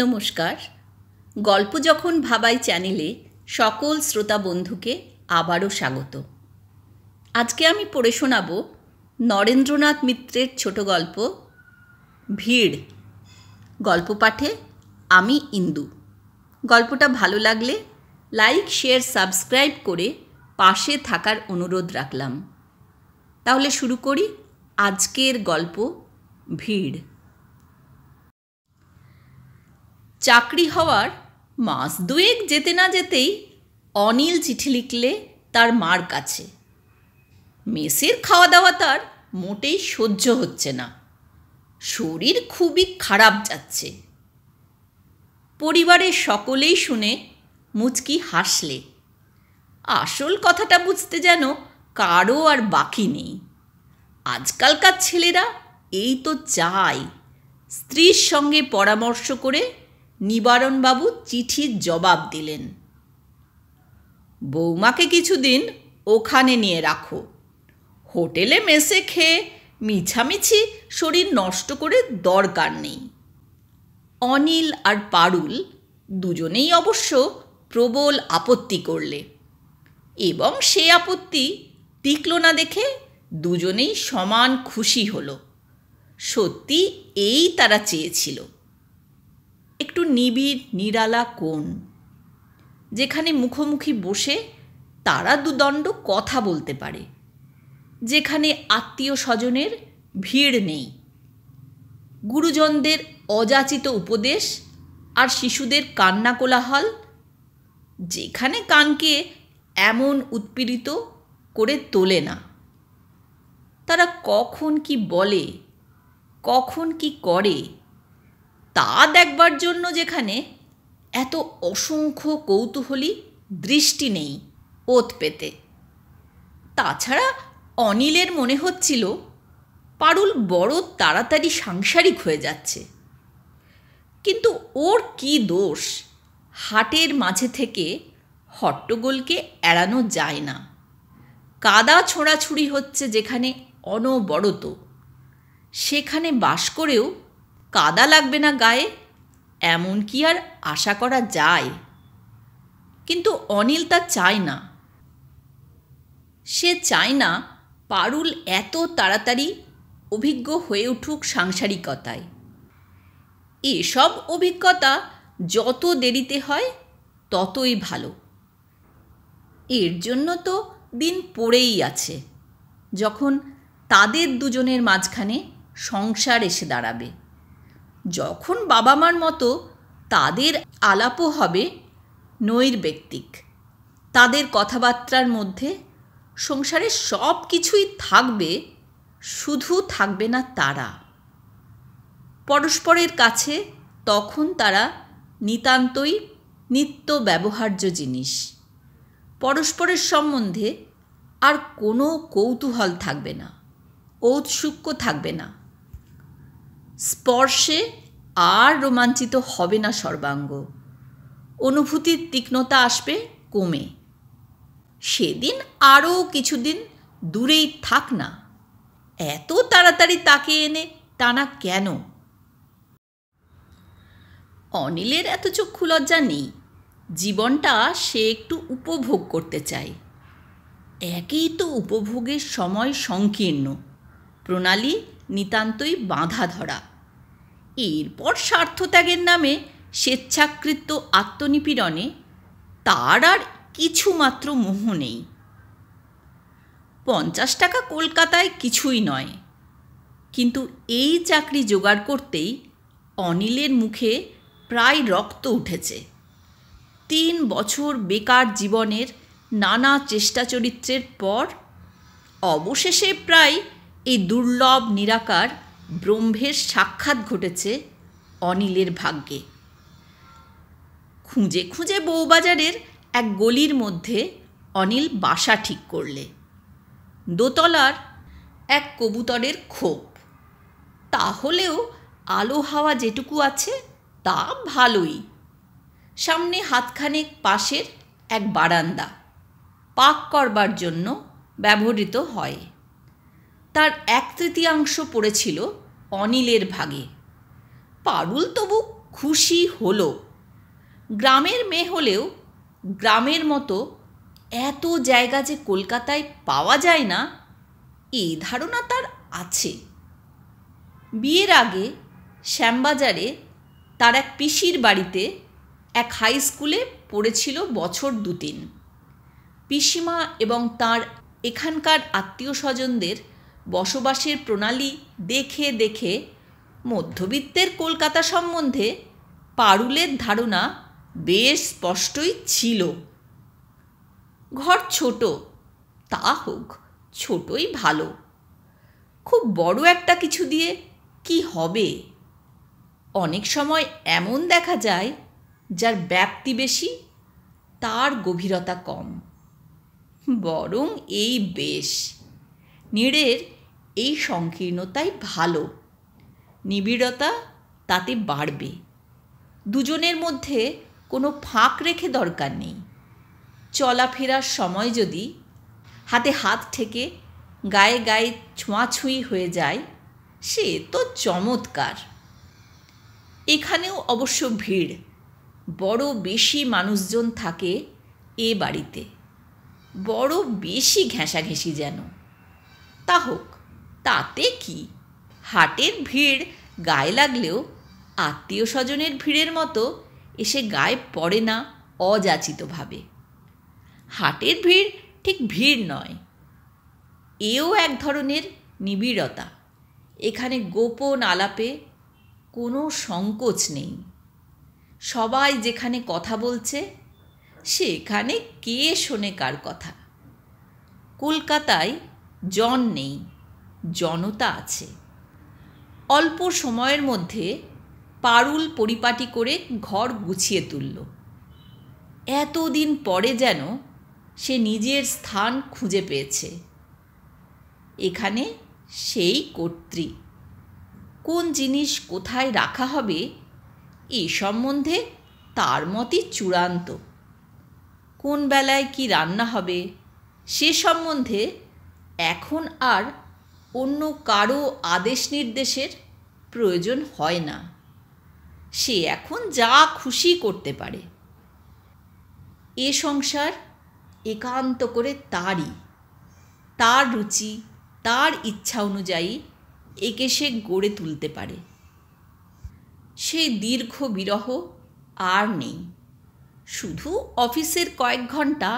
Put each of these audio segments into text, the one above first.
নমস্কার। গল্প যখন ভাবাই চ্যানেলে সকল শ্রোতা বন্ধুকে আবারও স্বাগত। আজকে আমি পড়ে শোনাব নরেন্দ্রনাথ মিত্রের ছোট গল্প ভিড়। গল্প পাঠে আমি ইন্দু। গল্পটা ভালো লাগলে লাইক, শেয়ার, সাবস্ক্রাইব করে পাশে থাকার অনুরোধ রাখলাম। তাহলে শুরু করি আজকের গল্প ভিড়। চাকরি হওয়ার মাস দুয়েক যেতে না যেতেই অনিল চিঠি লিখলে তার মার কাছে। মেসের খাওয়া দাওয়া তার মোটেই সহ্য হচ্ছে না, শরীর খুবই খারাপ যাচ্ছে। পরিবারের সকলেই শুনে মুচকি হাসলে। আসল কথাটা বুঝতে যেন কারও আর বাকি নেই। আজকালকার ছেলেরা এই তো চায়। স্ত্রীর সঙ্গে পরামর্শ করে নিবারণবাবু চিঠির জবাব দিলেন, বৌমাকে কিছুদিন ওখানে নিয়ে রাখো। হোটেলে মেসে খেয়ে মিছামিছি শরীর নষ্ট করে দরকার নেই। অনিল আর পারুল দুজনেই অবশ্য প্রবল আপত্তি করলে, এবং সে আপত্তি টিকল না দেখে দুজনেই সমান খুশি হলো। সত্যি এই তারা চেয়েছিল, একটু নিবিড় নিরালা কোণ, যেখানে মুখোমুখি বসে তারা দুদণ্ড কথা বলতে পারে, যেখানে আত্মীয় স্বজনের ভিড় নেই, গুরুজনদের অযাচিত উপদেশ আর শিশুদের কান্না কোলাহল, যেখানে কানকে এমন উৎপীড়িত করে তোলে না। তারা কখন কি বলে, কখন কি করে তা দেখবার জন্য যেখানে এত অসংখ্য কৌতূহলী দৃষ্টি নেই ওত পেতে। তাছাড়া অনিলের মনে হচ্ছিল পারুল বড় তাড়াতাড়ি সাংসারিক হয়ে যাচ্ছে। কিন্তু ওর কি দোষ? হাটের মাঝে থেকে হট্টগোলকে এড়ানো যায় না। কাদা ছোঁড়াছুড়ি হচ্ছে যেখানে অনবরত, সেখানে বাস করেও কাদা লাগবে না গায়ে, এমন কি আর আশা করা যায়? কিন্তু অনিল তা চায় না। সে চায় না পারুল এত তাড়াতাড়ি অভিজ্ঞ হয়ে উঠুক সাংসারিকতায়। এসব অভিজ্ঞতা যত দেরিতে হয় ততই ভালো। এর জন্য তো দিন পড়েই আছে, যখন তাদের দুজনের মাঝখানে সংসার এসে দাঁড়াবে, যখন বাবা মার মতো তাদের আলাপও হবে নৈর্ব্যক্তিক। তাদের কথাবার্তার মধ্যে সংসারের সব কিছুই থাকবে, শুধু থাকবে না তারা। পরস্পরের কাছে তখন তারা নিতান্তই নিত্য ব্যবহার্য জিনিস। পরস্পরের সম্বন্ধে আর কোনো কৌতূহল থাকবে না, ঔৎসুক্য থাকবে না। স্পর্শে আর রোমাঞ্চিত হবে না সর্বাঙ্গ। অনুভূতির তীক্ষ্ণতা আসবে কমে। সেদিন আরও কিছুদিন দূরেই থাক না, এত তাড়াতাড়ি তাকে এনে টানা কেন? অনিলের এত চক্ষু লজ্জা নেই। জীবনটা সে একটু উপভোগ করতে চায়। একেই তো উপভোগের সময় সংকীর্ণ, প্রণালী নিতান্তই বাঁধা ধরা। এরপর স্বার্থত্যাগের নামে স্বেচ্ছাকৃত আত্মনিপীড়নে তার আর কিছুমাত্র মোহ নেই। 50 টাকা কলকাতায় কিছুই নয়, কিন্তু এই চাকরি জোগাড় করতেই অনিলের মুখে প্রায় রক্ত উঠেছে। 3 বছর বেকার জীবনের নানা চেষ্টা চরিত্রের পর অবশেষে প্রায় এই দুর্লভ নিরাকার ব্রহ্মের সাক্ষাৎ ঘটেছে অনিলের ভাগ্যে। খুঁজে খুঁজে বউবাজারের এক গলির মধ্যে অনিল বাসা ঠিক করলে। দোতলার এক কবুতরের খোপ। তাহলেও আলো হাওয়া যেটুকু আছে তা ভালোই। সামনে হাতখানেক পাশের এক বারান্দা, পাক করবার জন্য ব্যবহৃত হয়। তার 1/3 পড়েছিল অনিলের ভাগে। পারুল তবু খুশি হলো। গ্রামের মেয়ে হলেও গ্রামের মতো এত জায়গা যে কলকাতায় পাওয়া যায় না, এই ধারণা তার আছে। বিয়ের আগে শ্যামবাজারে তার এক পিসির বাড়িতে এক হাই স্কুলে পড়েছিল বছর 2-3। পিসিমা এবং তার এখানকার আত্মীয় স্বজনদের বসবাসের প্রণালী দেখে দেখে মধ্যবিত্তের কলকাতা সম্বন্ধে পারুলের ধারণা বেশ স্পষ্টই ছিল। ঘর ছোট, তা হোক, ছোটই ভালো। খুব বড় একটা কিছু দিয়ে কি হবে? অনেক সময় এমন দেখা যায় যার ব্যাপ্তি বেশি, তার গভীরতা কম। বরং এই বেশ, নীড়ের এই সংকীর্ণতাই ভালো। নিবিড়তা তাতে বাড়বে। দুজনের মধ্যে কোনো ফাঁক রেখে দরকার নেই। চলাফেরার সময় যদি হাতে হাত ঠেকে গায়ে গায়ে ছোঁয়াছুঁই হয়ে যায়, সে তো চমৎকার। এখানেও অবশ্য ভিড়, বড় বেশি মানুষজন থাকে এ বাড়িতে, বড় বেশি ঘেঁষাঘেঁষি যেন। তা হোক, তাতে কি? হাটের ভিড় গায়ে লাগলেও আত্মীয় স্বজনের ভিড়ের মতো এসে গায়ে পড়ে না অযাচিতভাবে। হাটের ভিড় ঠিক ভিড় নয়, এও এক ধরনের নিবিড়তা। এখানে গোপন আলাপে কোনো সংকোচ নেই। সবাই যেখানে কথা বলছে, সেখানে কে শোনে কার কথা? কলকাতায় জন নেই, জনতা আছে। অল্প সময়ের মধ্যে পারুল পরিপাটি করে ঘর গুছিয়ে তুলল। এতদিন পরে যেন সে নিজের স্থান খুঁজে পেয়েছে। এখানে সেই কর্ত্রী। কোন জিনিস কোথায় রাখা হবে এ সম্বন্ধে তার মতই চূড়ান্ত। কোন বেলায় কি রান্না হবে সে সম্বন্ধে এখন আর অন্য কারো আদেশ নির্দেশের প্রয়োজন হয় না। সে এখন যা খুশি করতে পারে। এ সংসার একান্ত করে তারই। তার রুচি, তার ইচ্ছা অনুযায়ী একে সে গড়ে তুলতে পারে। সেই দীর্ঘ বিরহ আর নেই। শুধু অফিসের কয়েক ঘন্টা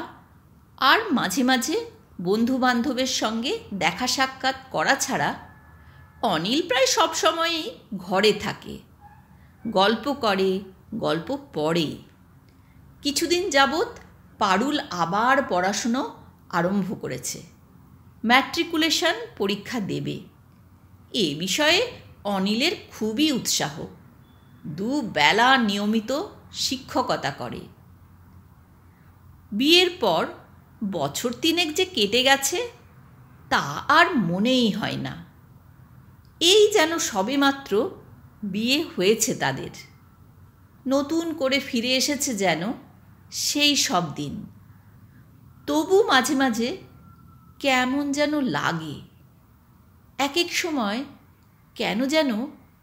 আর মাঝে মাঝে বন্ধুবান্ধবের সঙ্গে দেখা সাক্ষাৎ করা ছাড়া অনিল প্রায় সবসময়ই ঘরে থাকে। গল্প করে, গল্প পড়ে। কিছুদিন যাবৎ পারুল আবার পড়াশুনো আরম্ভ করেছে। ম্যাট্রিকুলেশন পরীক্ষা দেবে। এ বিষয়ে অনিলের খুবই উৎসাহ। দুবেলা নিয়মিত শিক্ষকতা করে। বিয়ের পর বছর 3 যে কেটে গেছে তা আর মনেই হয় না। এই যেন সবেমাত্র বিয়ে হয়েছে তাদের। নতুন করে ফিরে এসেছে যেন সেই সব দিন। তবু মাঝে মাঝে কেমন যেন লাগে। এক এক সময় কেন যেন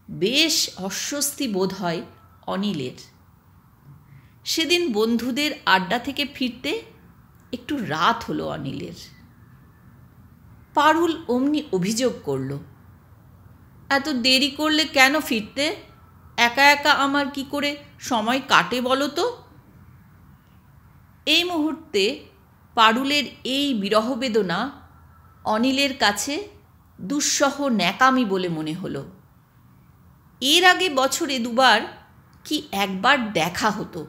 বেশ অস্বস্তি বোধ হয় অনিলের। সেদিন বন্ধুদের আড্ডা থেকে ফিরতে একটু রাত হলো অনিলের। পারুল অমনি অভিযোগ করল, এত দেরি করলে কেন ফিরতে? একা একা আমার কি করে সময় কাটে বলো তো? এই মুহূর্তে পারুলের এই বিরহ বেদনা অনিলের কাছে দুঃসহ ন্যাকামি বলে মনে হলো। এর আগে বছরে 2বার কি একবার দেখা হতো,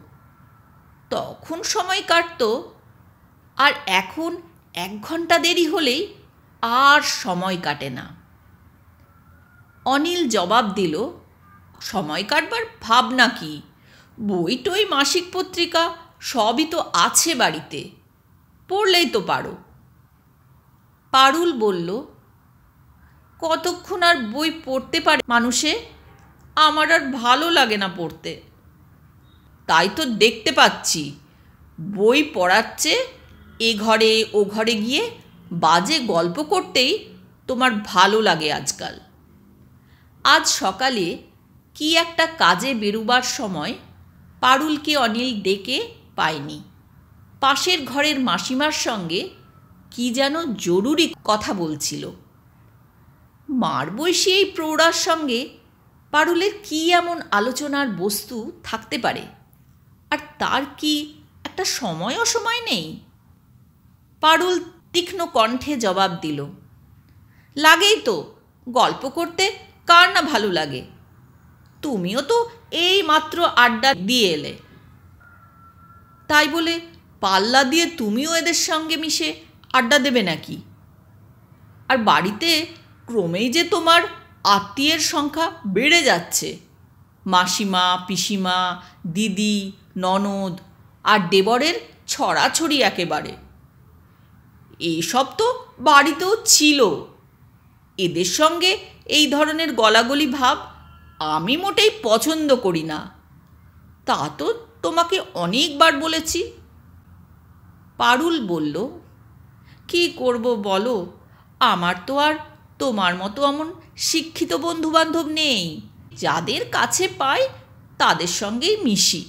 তখন সময় কাটতো। আর এখন 1 ঘন্টা দেরি হলেই আর সময় কাটে না। অনিল জবাব দিল, সময় কাটবার ভাবনা কি? বই টই, মাসিক পত্রিকা সবই তো আছে বাড়িতে, পড়লেই তো পারো। পারুল বলল, কতক্ষণ আর বই পড়তে পারে মানুষে? আমার আর ভালো লাগে না পড়তে। তাই তো দেখতে পাচ্ছি, বই পড়াচ্ছে এ ঘরে ও ঘরে গিয়ে বাজে গল্প করতেই তোমার ভালো লাগে আজকাল। আজ সকালে কি একটা কাজে বেরুবার সময় পারুলকে অনিল ডেকে পায়নি। পাশের ঘরের মাসিমার সঙ্গে কি যেন জরুরি কথা বলছিল। মারবয়সী এই প্রৌঢ়ার সঙ্গে পারুলের কি এমন আলোচনার বস্তু থাকতে পারে, আর তার কি একটা সময় অসময় নেই? পারুল তীক্ষ্ণ কণ্ঠে জবাব দিল, লাগেই তো, গল্প করতে কার না ভালো লাগে। তুমিও তো এই মাত্র আড্ডা দিয়ে এলে, তাই বলে পাল্লা দিয়ে তুমিও এদের সঙ্গে মিশে আড্ডা দেবে নাকি? আর বাড়িতে ক্রমেই যে তোমার আত্মীয়ের সংখ্যা বেড়ে যাচ্ছে, মাসিমা, পিসিমা, দিদি, ননদ আর দেবরের ছড়াছড়ি একেবারে। এসব তো বাড়িতেও ছিল। এদের সঙ্গে এই ধরনের গলাগলি ভাব আমি মোটেই পছন্দ করি না, তা তো তোমাকে অনেকবার বলেছি। পারুল বলল, কি করব বলো, আমার তো আর তোমার মতো এমন শিক্ষিত বন্ধুবান্ধব নেই। যাদের কাছে পাই তাদের সঙ্গেই মিশি।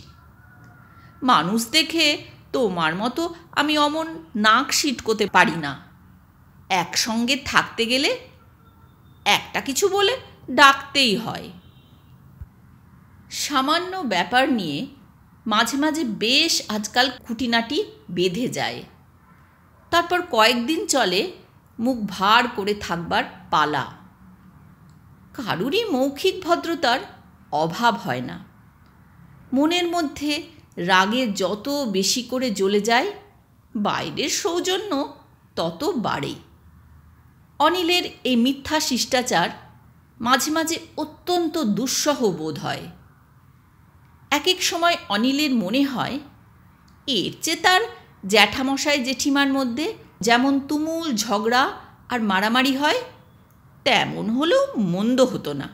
মানুষ দেখে তোমার মতো আমি অমন নাক সিটকোতে পারি না। একসঙ্গে থাকতে গেলে একটা কিছু বলে ডাকতেই হয়। সামান্য ব্যাপার নিয়ে মাঝে মাঝে বেশ আজকাল খুঁটিনাটি বেঁধে যায়। তারপর কয়েকদিন চলে মুখ ভার করে থাকবার পালা। কারুরই মৌখিক ভদ্রতার অভাব হয় না। মনের মধ্যে রাগে যত বেশি করে জ্বলে যায়, বাইরের সৌজন্য তত বাড়ে। অনিলের এই মিথ্যা শিষ্টাচার মাঝে মাঝে অত্যন্ত দুঃসহ বোধ হয়। এক এক সময় অনিলের মনে হয়, এর চেয়ে তার জ্যাঠামশাই জেঠিমার মধ্যে যেমন তুমুল ঝগড়া আর মারামারি হয়, তেমন হলেও মন্দ হতো না।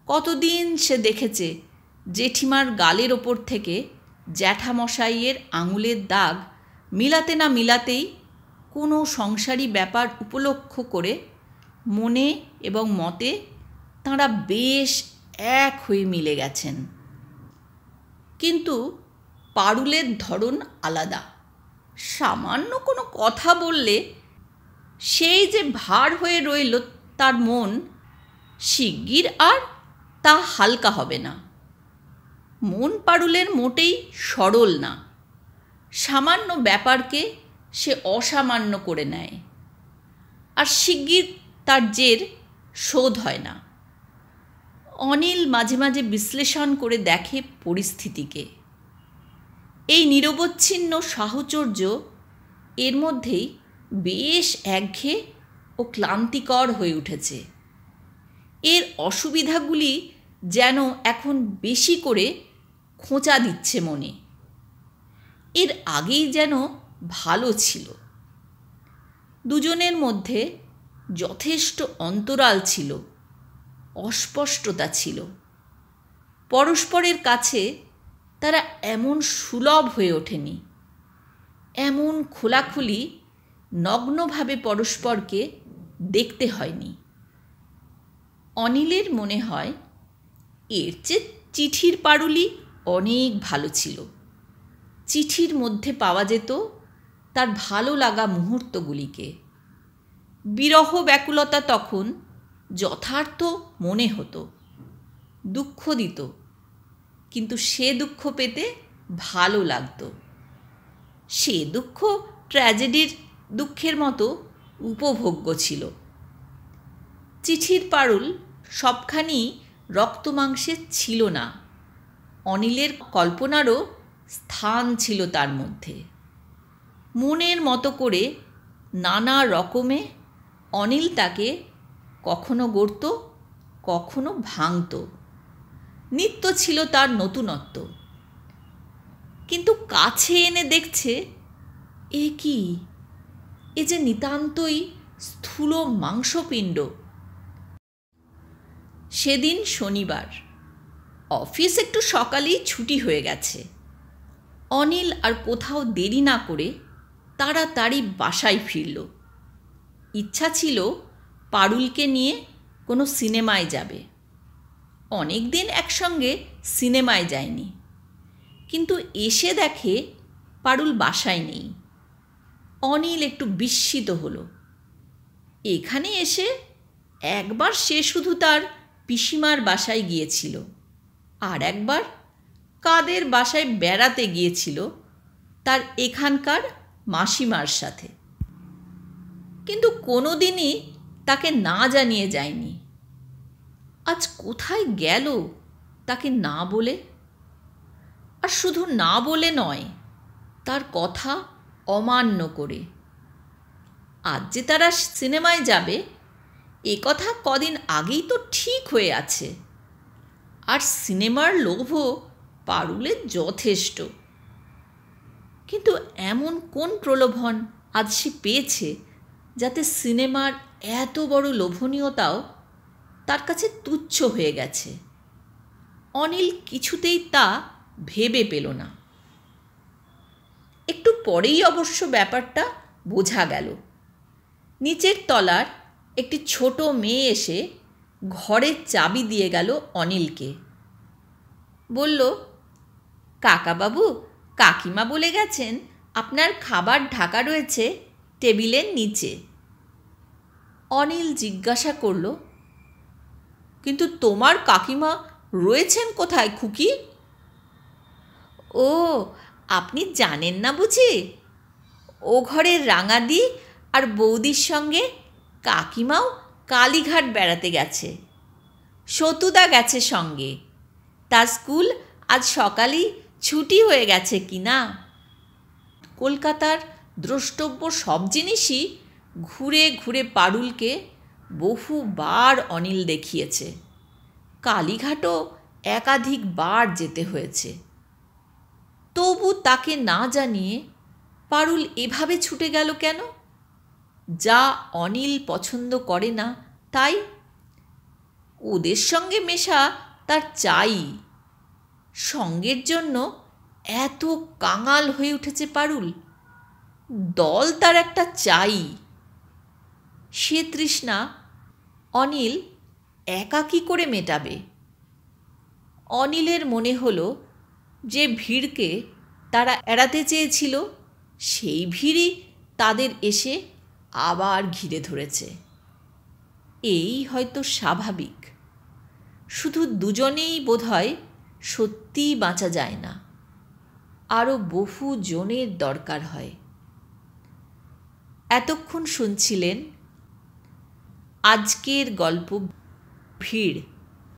কতদিন সে দেখেছে জেঠিমার গালের ওপর থেকে জ্যাঠামশাইয়ের আঙুলের দাগ মিলাতে না মিলাতেই কোনো সংসারী ব্যাপার উপলক্ষ করে মনে এবং মতে তাঁরা বেশ এক হয়ে মিলে গেছেন। কিন্তু পারুলের ধরন আলাদা। সামান্য কোনো কথা বললে সেই যে ভার হয়ে রইল তার মন, শিগগির আর তা হালকা হবে না। মন পারুলের মোটেই সরল না। সামান্য ব্যাপারকে সে অসামান্য করে নেয়, আর শিগগির তার জের শোধ হয় না। অনিল মাঝে মাঝে বিশ্লেষণ করে দেখে পরিস্থিতিকে। এই নিরবচ্ছিন্ন সাহচর্য এর মধ্যেই বেশ একঘেয়ে ও ক্লান্তিকর হয়ে উঠেছে। এর অসুবিধাগুলি যেন এখন বেশি করে খোঁচা দিচ্ছে মনে। এর আগেই যেন ভালো ছিল। দুজনের মধ্যে যথেষ্ট অন্তরাল ছিল, অস্পষ্টতা ছিল। পরস্পরের কাছে তারা এমন সুলভ হয়ে ওঠেনি, এমন খোলাখুলি নগ্নভাবে পরস্পরকে দেখতে হয়নি। অনিলের মনে হয়, এর চেয়ে চিঠির পারুলি অনেক ভালো ছিল। চিঠির মধ্যে পাওয়া যেত তার ভালো লাগা মুহূর্তগুলিকে। বিরহ ব্যাকুলতা তখন যথার্থ মনে হতো, দুঃখ দিত, কিন্তু সে দুঃখ পেতে ভালো লাগতো। সে দুঃখ ট্র্যাজেডির দুঃখের মতো উপভোগ্য ছিল। চিঠির পারুল সবখানি রক্তমাংসে ছিল না। অনিলের কল্পনারও স্থান ছিল তার মধ্যে। মনের মতো করে নানা রকমে অনিল তাকে কখনো গড়ত, কখনো ভাঙত। নিত্য ছিল তার নতুনত্ব। কিন্তু কাছে এনে দেখছে, এ কি, এ যে নিতান্তই স্থূল মাংসপিণ্ড। সেদিন শনিবার, অফিস একটু সকালেই ছুটি হয়ে গেছে। অনিল আর কোথাও দেরি না করে তাড়াতাড়ি বাসায় ফিরল। ইচ্ছা ছিল পারুলকে নিয়ে কোনো সিনেমায় যাবে। অনেক দিন একসঙ্গে সিনেমায় যায়নি, কিন্তু এসে দেখে পারুল বাসায় নেই। অনিল একটু বিস্মিত হলো। এখানে এসে একবার সে শুধু তার পিসিমার বাসায় গিয়েছিল, আর একবার কাদের বাসায় বেড়াতে গিয়েছিল তার এখানকার মাসিমার সাথে, কিন্তু কোনো দিনই তাকে না জানিয়ে যায়নি। আজ কোথায় গেল তাকে না বলে? আর শুধু না বলে নয়, তার কথা অমান্য করে। আজ যে তারা সিনেমায় যাবে এ কথা কদিন আগেই তো ঠিক হয়ে আছে, আর সিনেমার লোভও পারুলের যথেষ্ট। কিন্তু এমন কোন প্রলোভন আজ সে পেয়েছে যাতে সিনেমার এত বড় লোভনীয়তাও তার কাছে তুচ্ছ হয়ে গেছে? অনিল কিছুতেই তা ভেবে পেল না। একটু পরেই অবশ্য ব্যাপারটা বোঝা গেল। নিচের তলার একটি ছোট মেয়ে এসে ঘরের চাবি দিয়ে গেল অনিলকে। বলল, কাকাবাবু, কাকিমা বলে গেছেন আপনার খাবার ঢাকা রয়েছে টেবিলের নিচে। অনিল জিজ্ঞাসা করল, কিন্তু তোমার কাকিমা রয়েছেন কোথায় খুকি? ও, আপনি জানেন না বুঝি? ও ঘরের রাঙাদি আর বৌদির সঙ্গে কাকিমাও কালীঘাট বেড়াতে গেছে। সতুদা গেছে সঙ্গে। তার স্কুল আজ সকালেই ছুটি হয়ে গেছে কি না। কলকাতার দ্রষ্টব্য সব জিনিসই ঘুরে ঘুরে পারুলকে বহুবার অনিল দেখিয়েছে। কালীঘাটও একাধিকবার যেতে হয়েছে। তবু তাকে না জানিয়ে পারুল এভাবে ছুটে গেল কেন? যা অনিল পছন্দ করে না তাই। ওদের সঙ্গে মেশা তার চাই। সঙ্গের জন্য এত কাঙাল হয়ে উঠেছে পারুল। দল তার একটা চাই। সে তৃষ্ণা অনিল একা কী করে মেটাবে? অনিলের মনে হলো যে ভিড়কে তারা এড়াতে চেয়েছিল সেই ভিড়ই তাদের এসে আবার ঘিরে ধরেছে। এই হয়তো স্বাভাবিক। শুধু দুজনেই বোধহয় সত্যিই বাঁচা যায় না, আরও বহু জনের দরকার হয়। এতক্ষণ শুনছিলেন আজকের গল্প ভিড়।